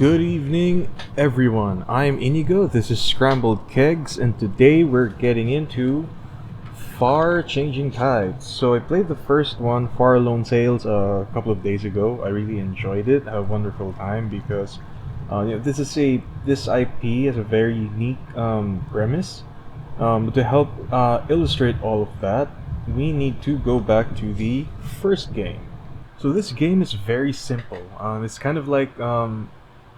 Good evening, everyone. I'm Inigo, this is Scrambled Kegs, and today we're getting into Far Changing Tides. So I played the first one, Far Lone Sails, a couple of days ago. I really enjoyed it, had a wonderful time because this IP has a very unique premise. To help illustrate all of that, we need to go back to the first game. So this game is very simple. It's kind of like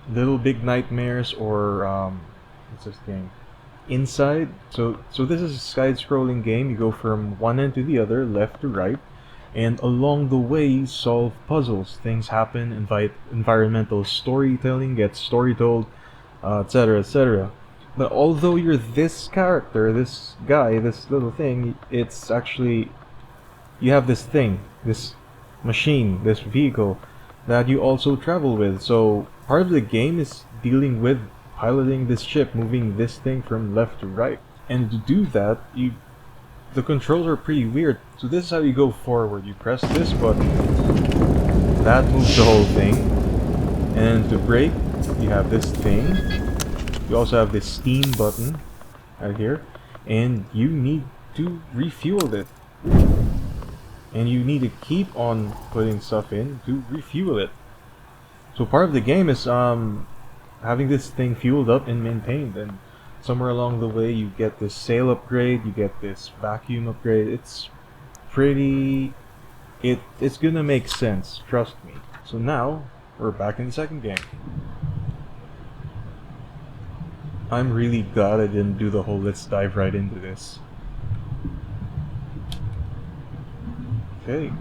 Little Big Nightmares or what's this game? Inside. So this is a side-scrolling game. You go from one end to the other, left to right, and along the way you solve puzzles. Things happen. Environmental storytelling gets story told, etc., etc. But although you're this character, this guy, this little thing, it's actually you have this thing, this machine, this vehicle that you also travel with. So part of the game is dealing with piloting this ship, moving this thing from left to right. And to do that, the controls are pretty weird. So this is how you go forward. You press this button, that moves the whole thing. And to brake, you have this thing. You also have this steam button right here, and you need to refuel it. And you need to keep on putting stuff in to refuel it. So part of the game is having this thing fueled up and maintained, and somewhere along the way you get this sail upgrade, you get this vacuum upgrade. It's pretty... It's gonna make sense, trust me. So now, we're back in the second game. I'm really glad I didn't do the whole let's dive right into this. Okay.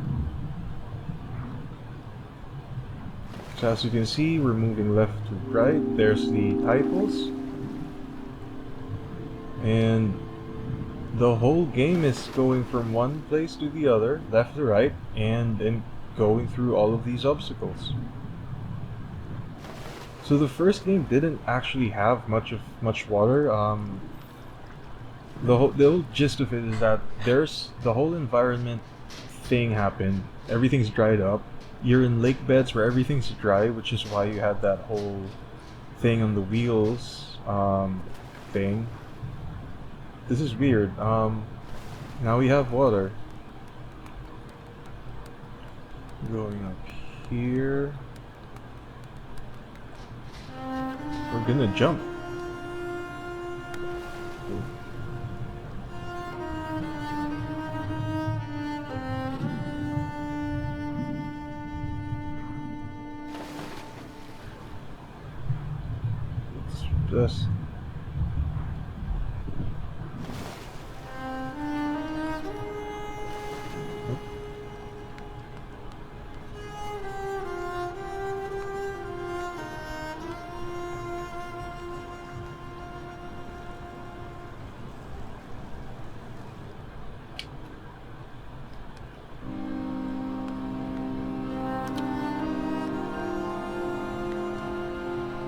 So as you can see, we're moving left to right. There's the titles. And the whole game is going from one place to the other, left to right, and then going through all of these obstacles. So the first game didn't actually have much water. The whole gist of it is that there's the whole environment thing happened. Everything's dried up. You're in lake beds where everything's dry, which is why you had that whole thing on the wheels thing. This is weird. Now we have water. Going up here. We're gonna jump. Just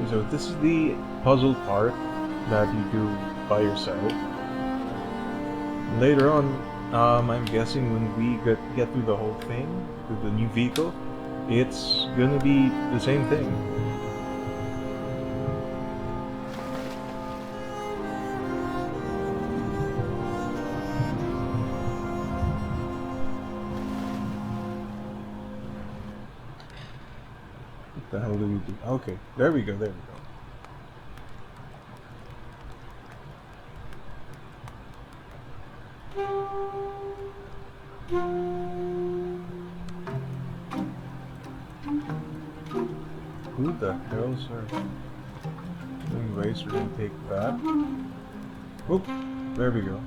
so this is the puzzle part that you do by yourself. Later on, I'm guessing when we get through the whole thing with the new vehicle, it's gonna be the same thing. What the hell do we do? Okay, there we go, there we go. Who the hell, sir? Anyways, we're gonna take that. Whoop, there we go.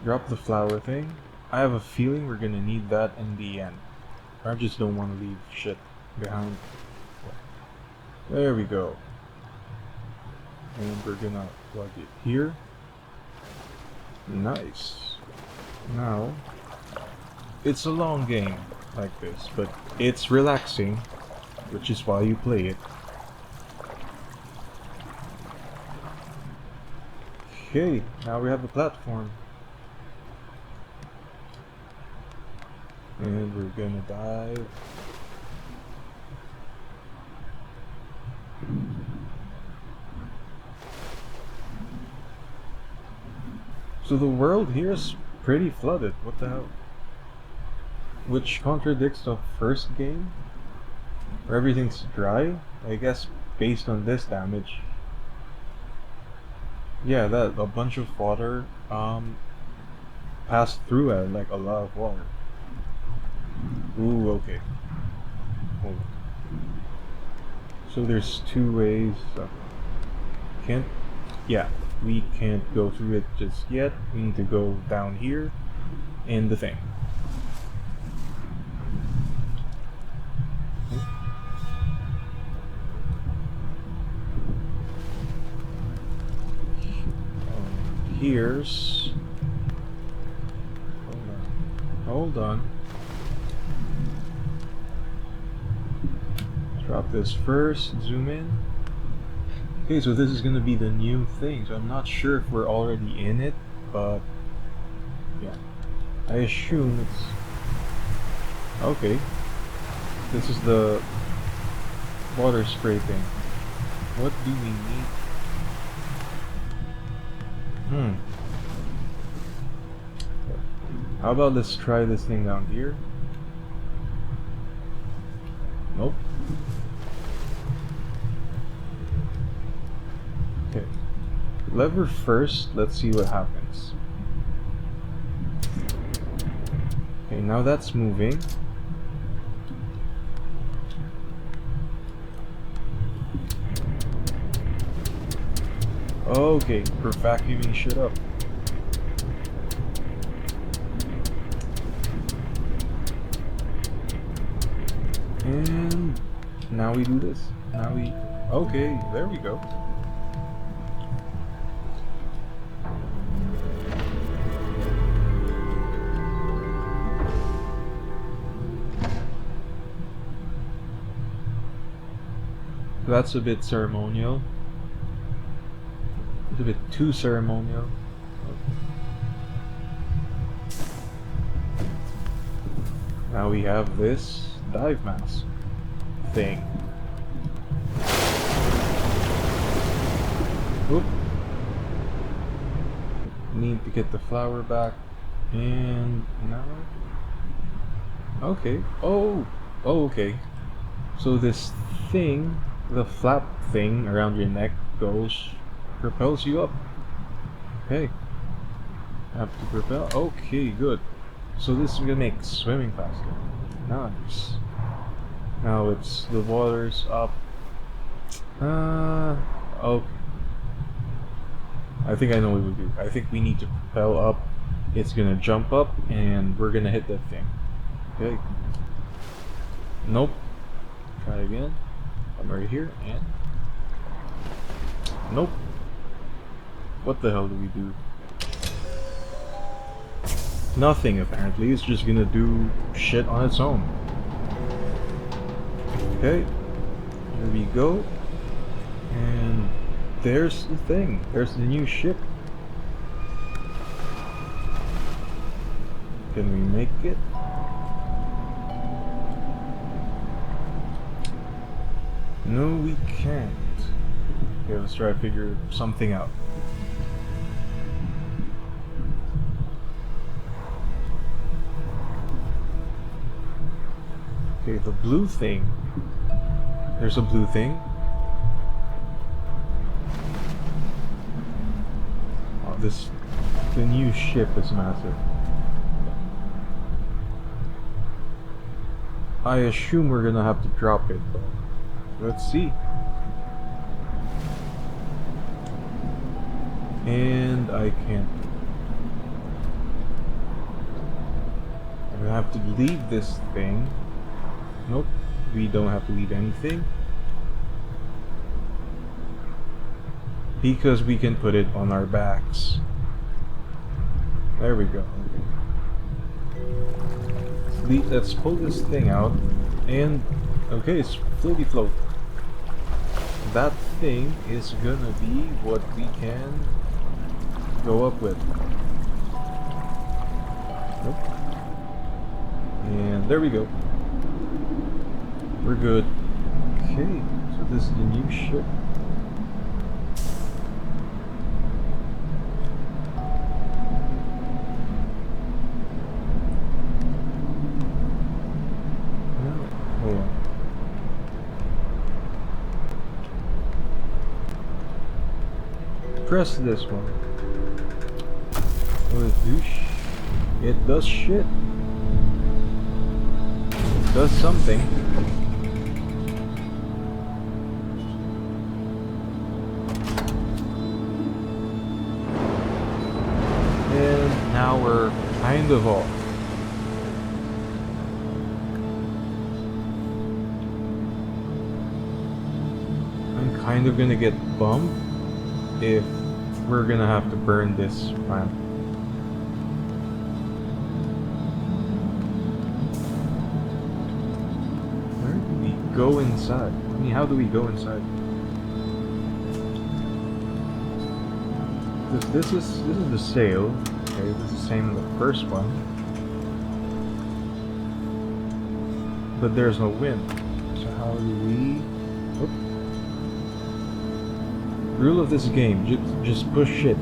Drop the flower thing. I have a feeling we're gonna need that in the end. I just don't want to leave shit behind. There we go. And we're gonna plug it here. Nice. Now, it's a long game like this, but it's relaxing, which is why you play it. Okay, now we have a platform. And we're gonna dive. So the world here is pretty flooded. What the hell? Which contradicts the first game, where everything's dry. I guess based on this damage. Yeah, that a bunch of water passed through it, like a lot of water. Ooh, okay. Hold on. So there's two ways. Can't. Yeah, we can't go through it just yet. We need to go down here, and the thing. Here's. Hold on. Hold on. Drop this first. Zoom in. Okay, so this is gonna be the new thing. So I'm not sure if we're already in it, but yeah, I assume it's okay. This is the water scraping. What do we need? How about let's try this thing down here? Nope. Okay. Lever first, let's see what happens. Okay, now that's moving. Okay, we're vacuuming shit up. And now we do this. Now we... Okay, there we go. That's a bit ceremonial. It's a bit too ceremonial. Now we have this dive mask thing. Oop. Need to get the flower back. And now... Okay. Oh, okay. So this thing, the flap thing around your neck propels you up. Okay. Have to propel. Okay, good. So this is gonna make swimming faster. Nice. Now it's the water's up. Okay. I think I know what we do. I think we need to propel up. It's gonna jump up and we're gonna hit that thing. Okay. Nope. Try again. I'm right here and... Nope. What the hell do we do? Nothing apparently. It's just gonna do shit on its own. Okay. Here we go. And there's the thing. There's the new ship. Can we make it? No, we can't. Okay, let's try to figure something out. Okay, the blue thing. There's a blue thing. Oh, the new ship is massive. I assume we're gonna have to drop it, but let's see. And I can't. I'm gonna have to leave this thing. Nope, we don't have to leave anything. Because we can put it on our backs. There we go. Okay. Let's pull this thing out. And, okay, it's floaty float. That thing is gonna be what we can go up with? Nope. And there we go. We're good. Okay, so this is the new ship. Hold on. Press this one. Will it do it does shit. It does something. And now we're kind of off. I'm kind of gonna get bummed if we're gonna have to burn this plant. Where do we go inside? I mean, how do we go inside? This is the sail. Okay, this is the same as the first one, but there's no wind. So how do we? Whoop. Rule of this game: just push shit.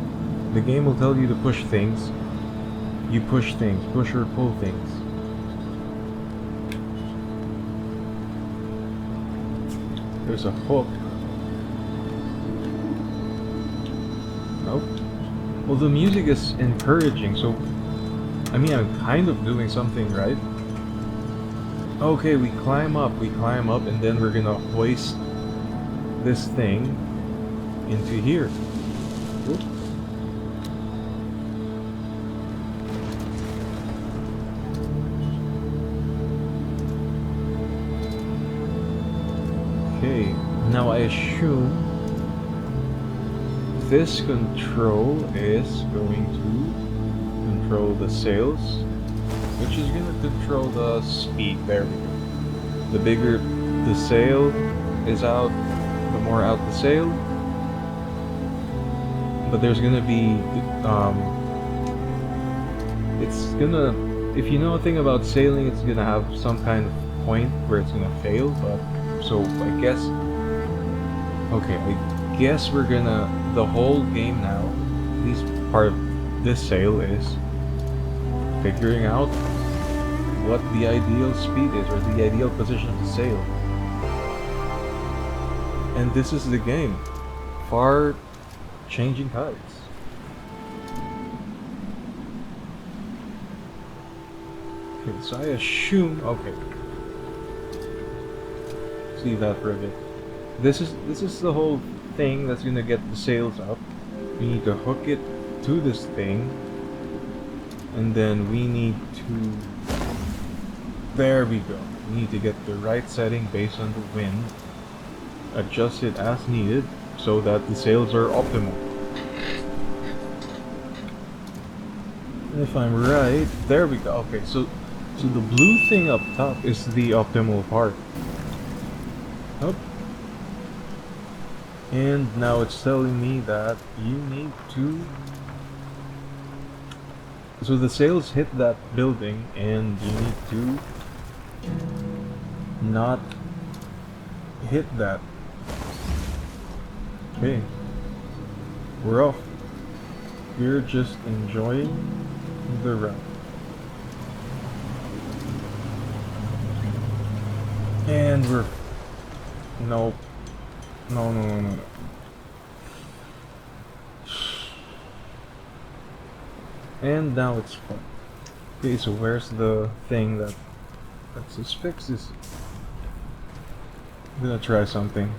The game will tell you to push things. You push things, push or pull things. There's a hook. Nope. Well, the music is encouraging, so I mean, I'm kind of doing something right. Okay, we climb up, and then we're gonna hoist this thing into here. Whoop. Okay, now I assume this control is going to control the sails, which is going to control the speed. There we go. The bigger the sail is out, the more out the sail. But there's going to be, it's going to, if you know a thing about sailing, it's going to have some kind of point where it's going to fail. But so I guess, okay, I guess we're gonna, the whole game now, at least part of this sail is figuring out what the ideal speed is, or the ideal position of the sail. And this is the game. Far changing tides. Okay, so I assume, okay. See that for a bit. This is the whole thing that's gonna get the sails up. We need to hook it to this thing, and then we need to, there we go. We need to get the right setting based on the wind, adjust it as needed so that the sails are optimal. And if I'm right, there we go. Okay, so the blue thing up top is the optimal part. Oh. And now it's telling me that you need to, so the sails hit that building and you need to not hit that. Okay, we're off. We're just enjoying the ride. And we're, no. And now it's fun. Okay, so where's the thing that lets us fix this? I'm gonna try something.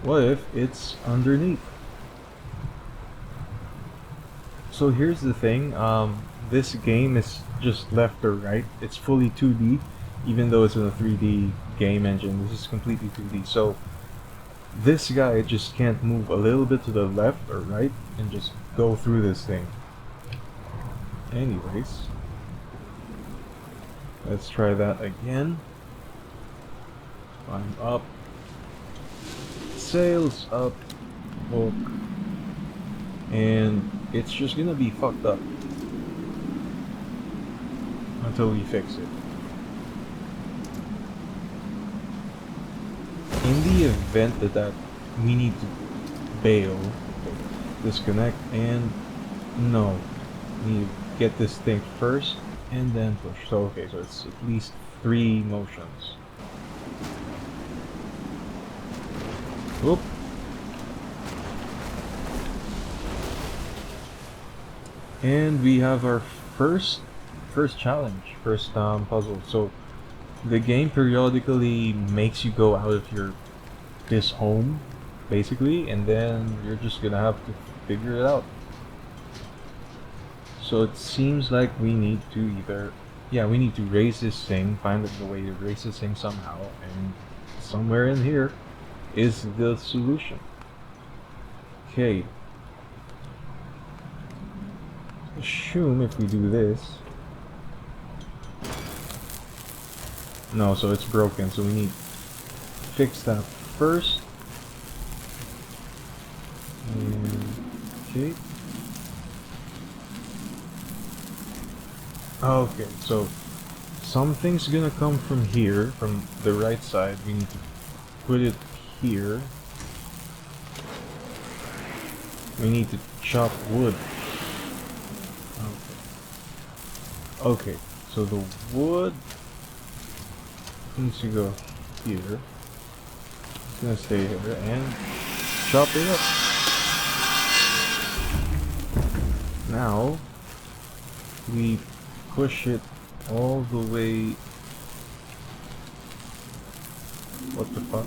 What if it's underneath? So here's the thing, this game is just left or right. It's fully 2D, even though it's in a 3D game engine. This is completely 2D. So this guy just can't move a little bit to the left or right and just go through this thing. Anyways, let's try that again. Climb up, sails up, hook, and it's just gonna be fucked up until we fix it. In the event that we need to bail, disconnect, and no, we need to get this thing first and then push. So okay, so it's at least 3 motions. Whoop. And we have our first challenge, first puzzle. So the game periodically makes you go out of this home, basically, and then you're just gonna have to figure it out. So it seems like we need to we need to raise this thing, find the way to raise this thing somehow, and somewhere in here is the solution. Okay. Assume if we do this. No, so it's broken, so we need to fix that first. Okay. Okay, so something's gonna come from here, from the right side. We need to put it here. We need to chop wood. Okay, so the wood needs to go here. It's gonna stay here and chop it up. Now we push it all the way. What the fuck?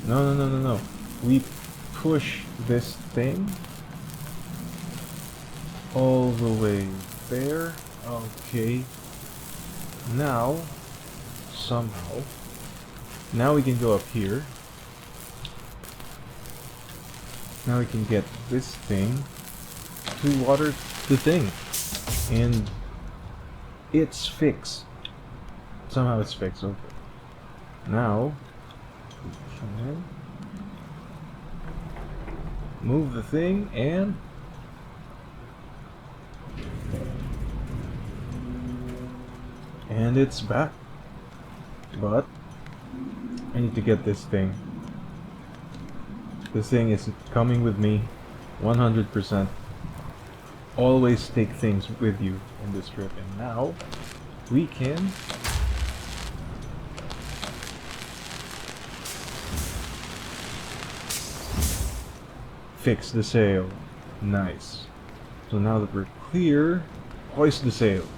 No. We push this thing all the way there. Okay. Now, somehow, now we can go up here. Now we can get this thing to water the thing. And it's fixed. Somehow it's fixed. Okay. Now, we can move the thing and it's back. But I need to get this thing. This thing is coming with me 100%. Always take things with you in this trip. And now we can fix the sail. Nice. So now that we're clear, hoist the sails.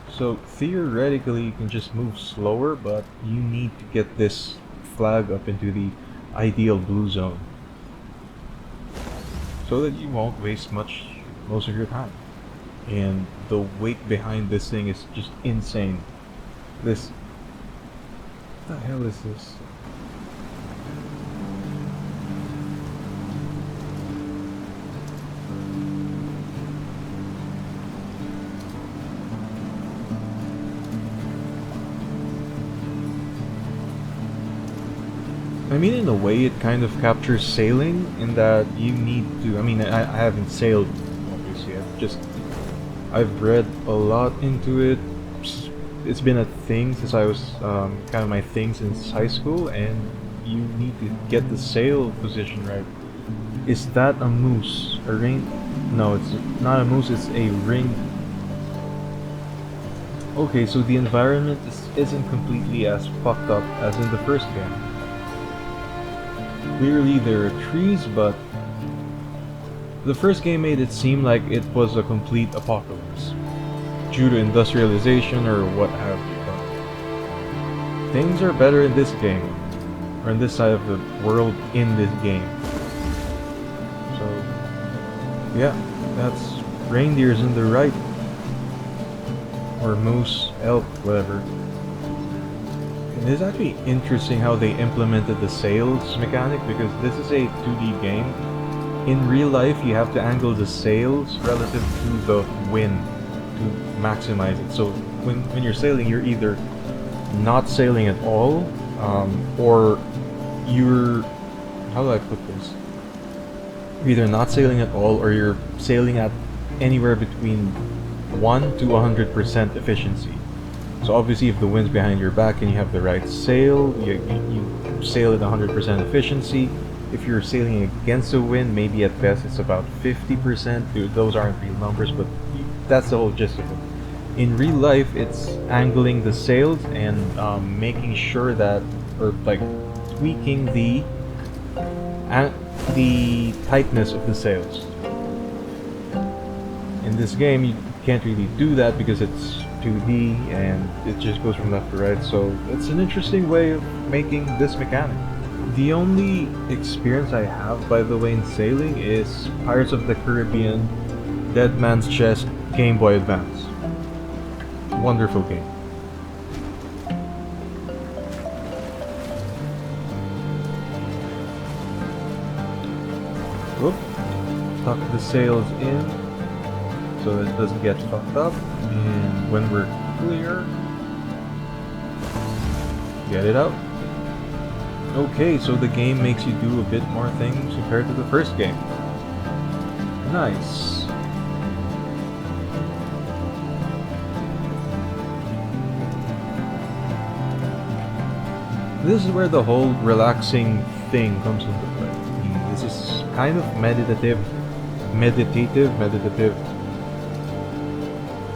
So theoretically you can just move slower, but you need to get this flag up into the ideal blue zone so that you won't waste most of your time. And the weight behind this thing is just insane. What the hell is this? I mean, in a way, it kind of captures sailing in that you need to. I mean, I haven't sailed, obviously. I've read a lot into it. It's been a thing since I was kind of my thing since high school, and you need to get the sail position right. Is that a moose? A ring? No, it's not a moose. It's a ring. Okay, so the environment isn't completely as fucked up as in the first game. Clearly there are trees, but the first game made it seem like it was a complete apocalypse due to industrialization or what have you. But things are better in this game, or in this side of the world in this game. So yeah, that's reindeers in the right, or moose, elk, whatever. And it's actually interesting how they implemented the sails mechanic, because this is a 2D game. In real life, you have to angle the sails relative to the wind to maximize it. So when you're sailing, you're either not sailing at all, or you're, how do I put this? You're either not sailing at all, or you're sailing at anywhere between 1 to 100% efficiency. So obviously, if the wind's behind your back and you have the right sail, you sail at 100% efficiency. If you're sailing against the wind, maybe at best it's about 50%. Those aren't real numbers, but that's the whole gist of it. In real life, it's angling the sails and making sure that, or like tweaking the tightness of the sails. In this game, you can't really do that because it's 2D and it just goes from left to right, so it's an interesting way of making this mechanic. The only experience I have, by the way, in sailing is Pirates of the Caribbean Dead Man's Chest Game Boy Advance. Wonderful game. Whoop. Tuck the sails in so that it doesn't get fucked up, and when we're clear, get it out. Okay, so the game makes you do a bit more things compared to the first game. Nice. This is where the whole relaxing thing comes into play. This is kind of meditative.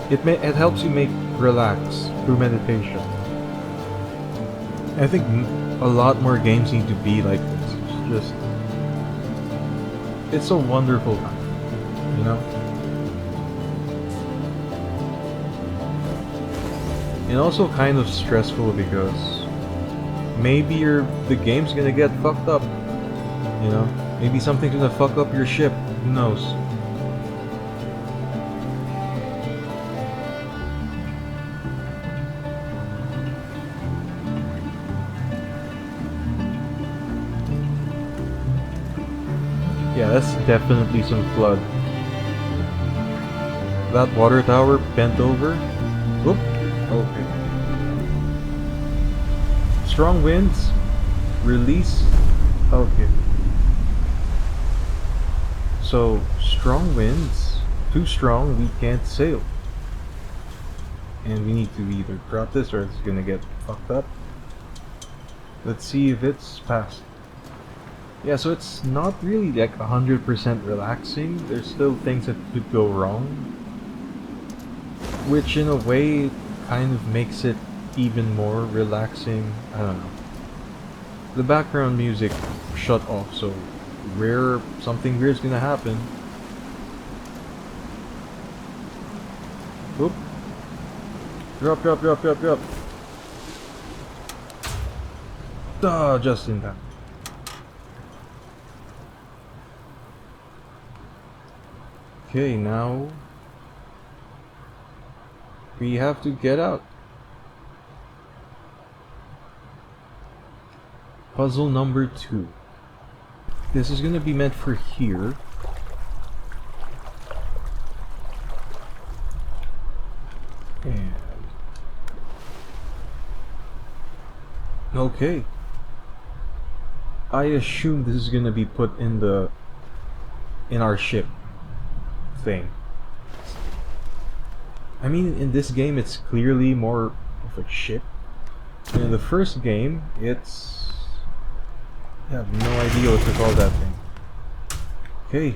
It helps you relax through meditation. I think a lot more games need to be like this. It's a wonderful time, you know? And also kind of stressful because maybe the game's gonna get fucked up, you know? Maybe something's gonna fuck up your ship, who knows? Yeah, that's definitely some flood. That water tower bent over. Whoop. Okay. Strong winds. Release. Okay. So, strong winds. Too strong, we can't sail. And we need to either drop this or it's gonna get fucked up. Let's see if it's passed. Yeah, so it's not really like 100% relaxing. There's still things that could go wrong, which in a way kind of makes it even more relaxing. I don't know. The background music shut off, so something weird's gonna happen. Oop. Drop. Ah, just in time. Okay, now we have to get out. Puzzle number 2. This is gonna be meant for here. And okay. I assume this is gonna be put in our ship thing. I mean, in this game it's clearly more of a ship. In the first game, I have no idea what to call that thing. Okay,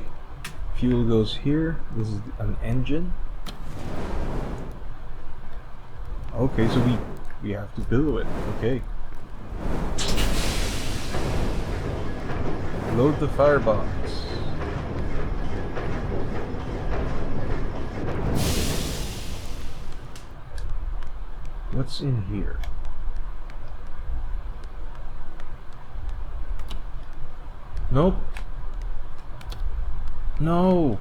fuel goes here. This is an engine. Okay, so we have to build it. Okay. Load the firebox. What's in here? Nope. No.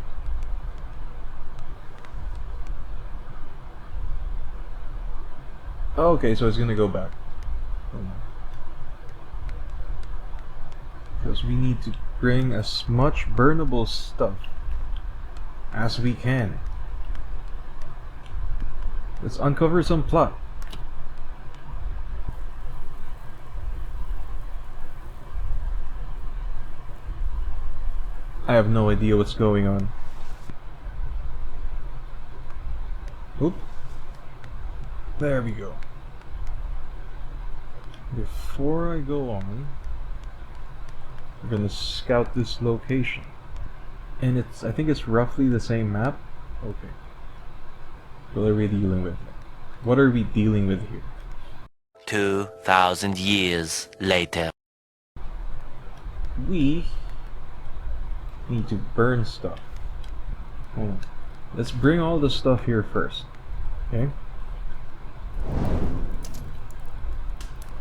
Okay, so it's gonna go back. Because we need to bring as much burnable stuff as we can. Let's uncover some plot. I have no idea what's going on. Oop. There we go. Before I go on, we're gonna scout this location. And I think it's roughly the same map. Okay. What are we dealing with? What are we dealing with here? 2,000 years later. We need to burn stuff. Hold on. Let's bring all the stuff here first. Okay?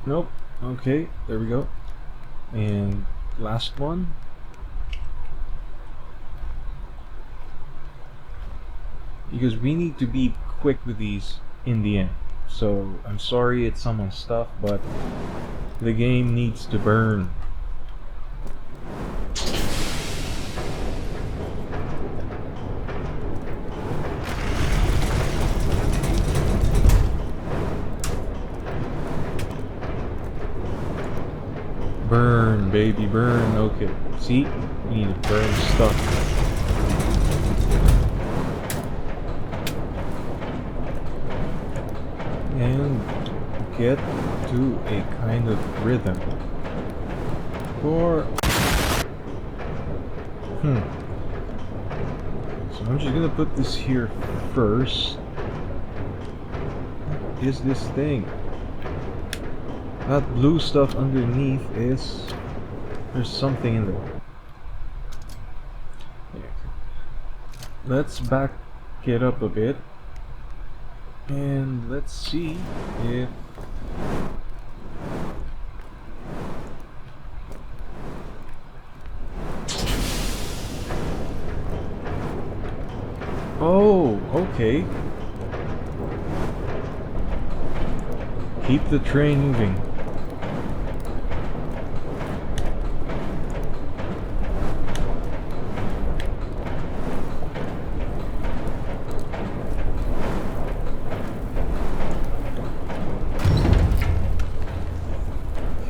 Nope. Okay, there we go. And last one. Because we need to be quick with these in the end. So I'm sorry it's someone's stuff, but the game needs to burn. Burn, baby, burn. Okay, see? We need to burn stuff. And get to a kind of rhythm. Or so I'm just gonna put this here first. What is this thing? That blue stuff underneath is... there's something in there. Let's back it up a bit. And let's see if... oh, okay. Keep the train moving.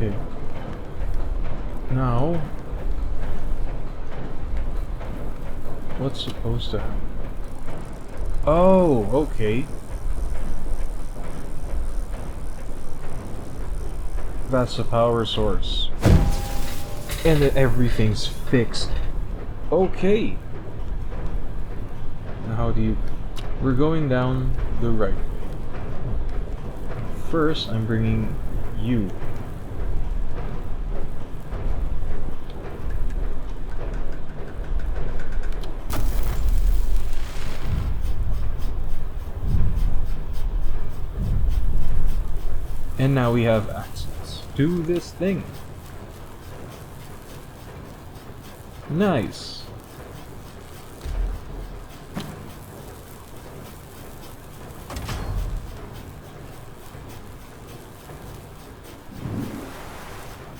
Okay. Now, what's supposed to happen? Oh, okay. That's the power source. And then everything's fixed. Okay. Now how do you... we're going down the right. First, I'm bringing you. And now we have access to this thing. Nice.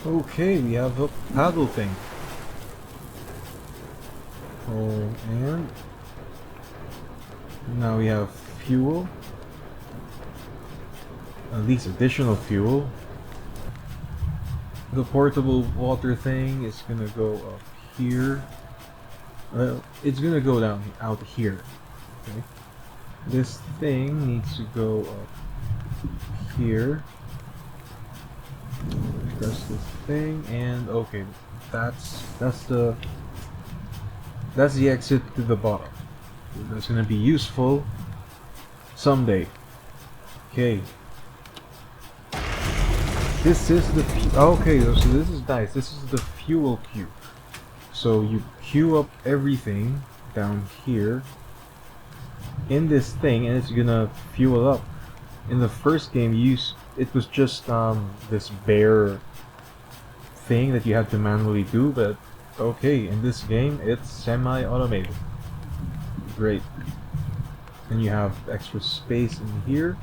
Okay, we have a paddle thing. Oh, and now we have fuel. At least additional fuel. The portable water thing is gonna go up here. It's gonna go down out here. Okay. This thing needs to go up here. Press this thing, and okay, that's the exit to the bottom. That's gonna be useful someday. Okay. This is the okay, so this is nice. This is the fuel queue. So you queue up everything down here in this thing, and it's gonna fuel up. In the first game, it was just this bare thing that you had to manually do, but okay, in this game it's semi-automated. Great. And you have extra space in here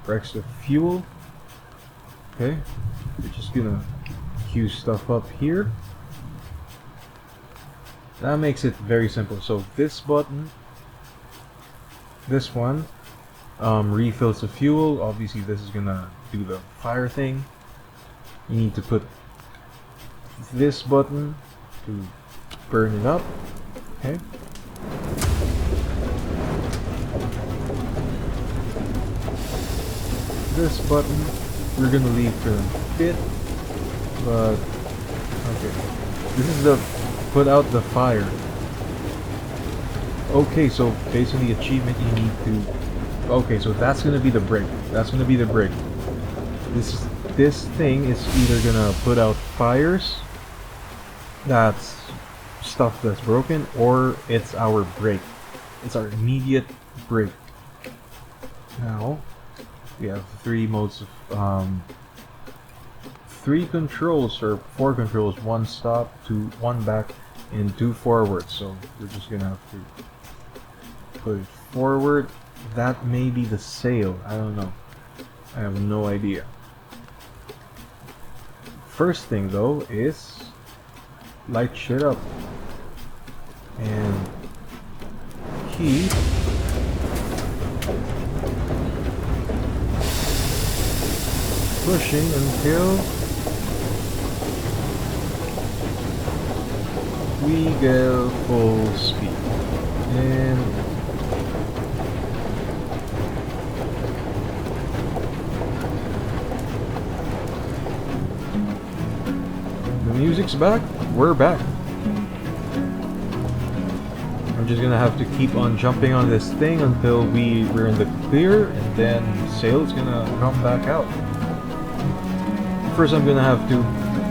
for extra fuel. Okay, we're just gonna queue stuff up here. That makes it very simple. So this button, this one, refills the fuel. Obviously this is gonna do the fire thing. You need to put this button to burn it up. Okay. This button we're gonna leave for a bit, but okay. This is the put out the fire. Okay, so based on the achievement you need to. Okay, so that's gonna be the brick. That's gonna be the brick. This thing is either gonna put out fires. That's stuff that's broken, or it's our break. It's our immediate break. Now we have three modes of 3 controls or 4 controls, 1 stop, 1 back, and 2 forward. So we're just gonna have to put it forward. That may be the sail. I don't know. I have no idea. First thing though is light shit up and keep pushing until we go full speed. And the music's back. We're back. I'm just gonna have to keep on jumping on this thing until we're in the clear, and then sail's gonna come back out. First I'm gonna have to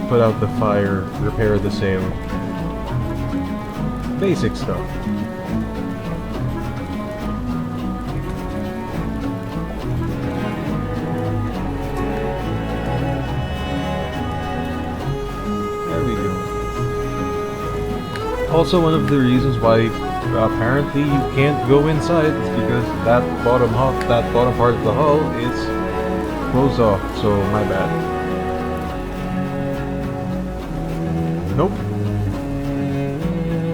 put out the fire, repair the sail. Basic stuff. There we go. Also, one of the reasons why apparently you can't go inside is because that bottom part of the hull is closed off, so my bad. Nope.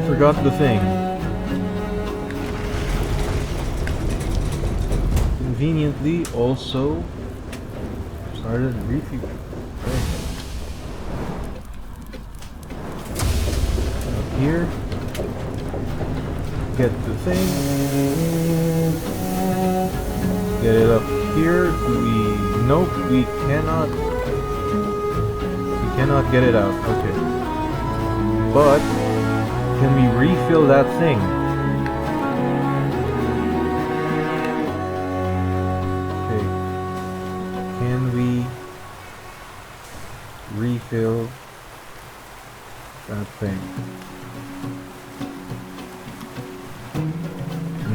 Forgot the thing. Conveniently also started refueling. Up here. Get the thing. Get it up here. Nope, we cannot. We cannot get it out. Okay. But can we refill that thing? Okay. Can we refill that thing?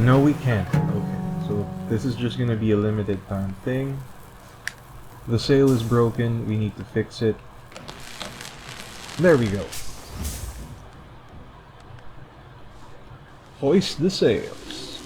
No, we can't. Okay. So this is just gonna be a limited time thing. The sail is broken. We need to fix it. There we go. Hoist the sails.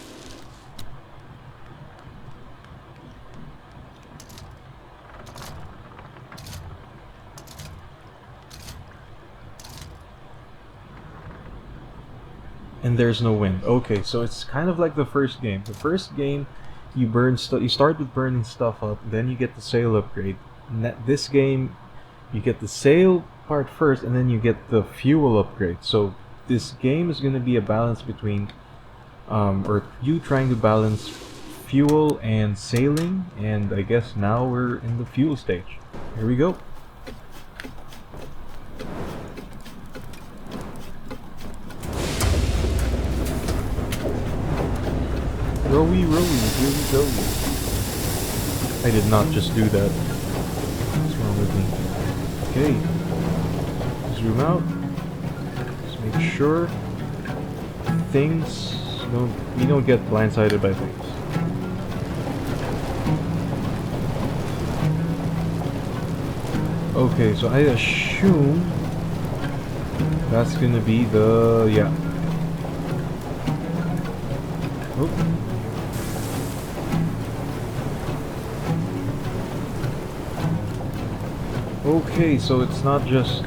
And there's no wind. Okay, so it's kind of like the first game. The first game, you start with burning stuff up, then you get the sail upgrade. This game, you get the sail part first, and then you get the fuel upgrade. So this game is going to be a balance between, or you trying to balance fuel and sailing, and I guess now we're in the fuel stage. Here we go. Rowy, rowy, here we go. I did not just do that. What's wrong with me? Okay. Zoom out. Make sure we don't get blindsided by things. Okay, so I assume that's gonna be the Oh. Okay, so it's not just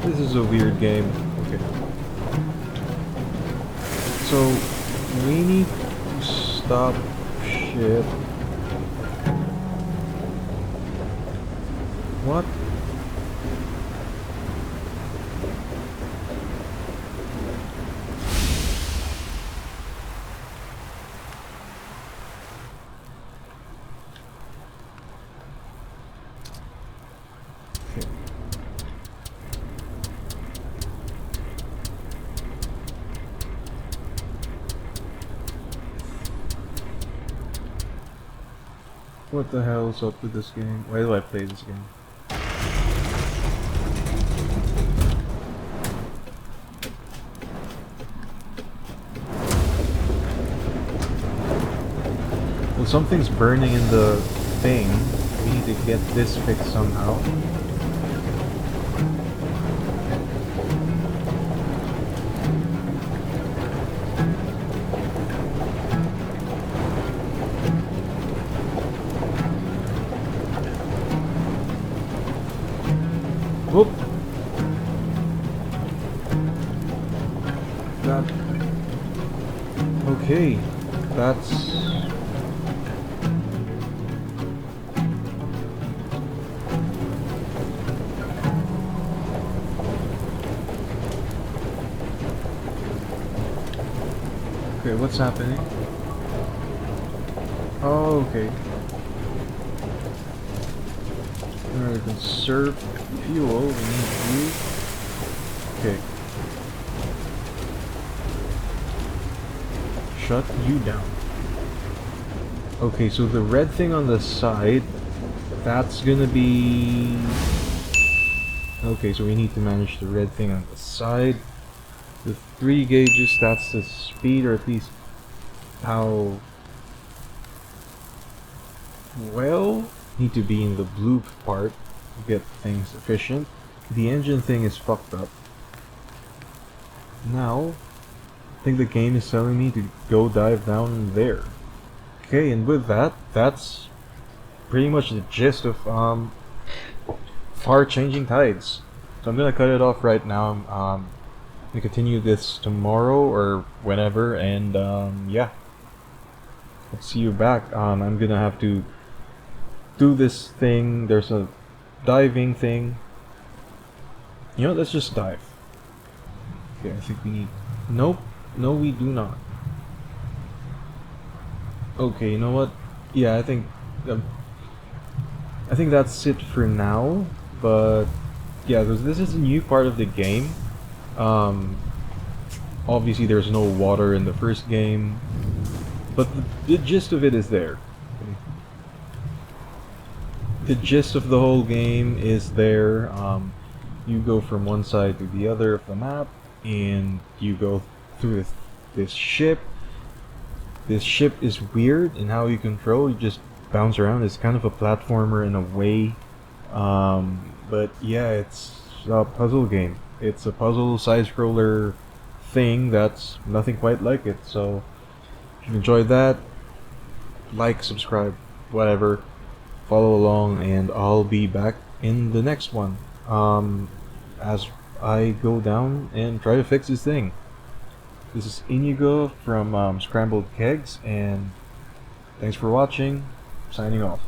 this is a weird game. Okay. So we need to stop shit. What? What the hell is up with this game? Why do I play this game? Well, something's burning in the thing. We need to get this fixed somehow. Whoop! That... Okay, that's... Okay, what's happening? Oh, okay. In order to conserve fuel, we need you. Okay. Shut you down. Okay, so the red thing on the side, that's gonna be... Okay, so we need to manage the red thing on the side. The 3 gauges, that's the speed, or at least how... Well, need to be in the blue part to get things efficient. The engine thing is fucked up. Now, I think the game is telling me to go dive down there. Okay, and with that, that's pretty much the gist of Far Changing Tides. So I'm gonna cut it off right now. We continue this tomorrow or whenever, and yeah, I'll see you back. I'm gonna have to do this thing. There's a diving thing. You know, let's just dive. Okay, I think we need... Nope, no we do not. Okay, you know what? Yeah, I think that's it for now. But yeah, this is a new part of the game. Obviously there's no water in the first game, but the gist of it is there. The gist of the whole game is there. You go from one side to the other of the map, and you go through this ship. This ship is weird in how you control. You just bounce around. It's kind of a platformer in a way. But yeah, it's a puzzle game. It's a puzzle side-scroller thing that's nothing quite like it. So if you enjoyed that, like, subscribe, whatever, follow along, and I'll be back in the next one as I go down and try to fix this thing. This is Inigo from Scrambled Kegs, and thanks for watching. Signing off.